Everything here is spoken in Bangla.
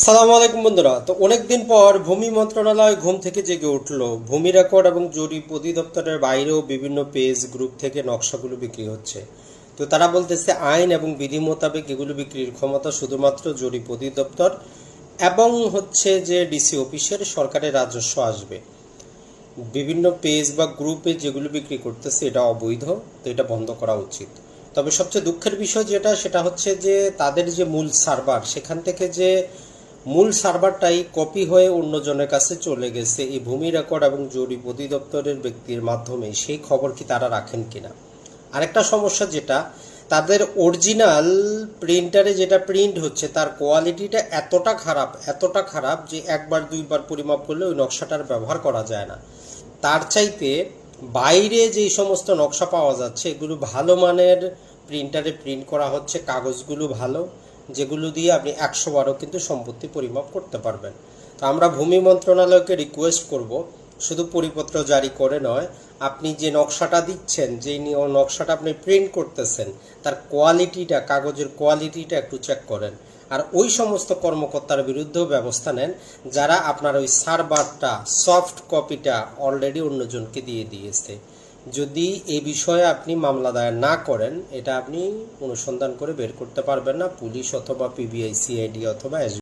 সালাম আলাইকুম বন্ধুরা। তো অনেকদিন পর ভূমি মন্ত্রণালয় ঘুম থেকে জেগে উঠলো। ভূমি রেকর্ড এবং জরিপ অধিদপ্তরের বাইরেও বিভিন্ন পেজ গ্রুপ থেকে নকশাগুলো বিক্রি হচ্ছে। তো তারা বলতেছে আইন এবং বিধি মোতাবেক এগুলো বিক্রির ক্ষমতা শুধুমাত্র জরিপ অধিদপ্তর এবং হচ্ছে যে ডিসি অফিসের সরকারের রাজস্ব আসবে। বিভিন্ন পেজ বা গ্রুপে যেগুলো বিক্রি করতেছে এটা অবৈধ। তো এটা বন্ধ করা উচিত। তবে সবচেয়ে দুঃখের বিষয় সেটা হচ্ছে যে তাদের যে মূল সার্ভার সেখান থেকে যে মূল সার্ভারটাই কপি হয়ে অন্যজনের কাছে চলে গেছে এই ভূমি রেকর্ড এবং জরিপ অধিদপ্তরের ব্যক্তির মাধ্যমে, সেই খবর কি তারা রাখেন কিনা। আরেকটা সমস্যা যেটা, তাদের অরিজিনাল প্রিন্টারে যেটা প্রিন্ট হচ্ছে তার কোয়ালিটিটা এতটা খারাপ যে একবার দুইবার পরিমাপ করলে ওই নকশাটার ব্যবহার করা যায় না। তার চাইতে বাইরে যেই সমস্ত নকশা পাওয়া যাচ্ছে এগুলো ভালো মানের প্রিন্টারে প্রিন্ট করা হচ্ছে, কাগজগুলো ভালো, যেগুলো দিয়ে আপনি 100বারও কিন্তু সম্পত্তি পরিমাপ করতে পারবেন। তো আমরা ভূমি মন্ত্রণালয়কে রিকোয়েস্ট করব, শুধু পরিপত্র জারি করে নয়, আপনি যে নকশাটা দিচ্ছেন, যেই নকশাটা আপনি প্রিন্ট করতেছেন তার কোয়ালিটিটা, কাগজের কোয়ালিটিটা একটু চেক করেন। আর ওই সমস্ত কর্মকর্তার বিরুদ্ধেও ব্যবস্থা নেন যারা আপনার ওই সার্ভারটা, সফট কপিটা অলরেডি অন্যজনকে দিয়ে দিয়েছে। যদি এই বিষয়ে আপনি মামলা দায়ের না করেন, এটা আপনি অনুসন্ধান করে বের করতে পারবেন না পুলিশ অথবা পিবিআই, সিআইডি অথবা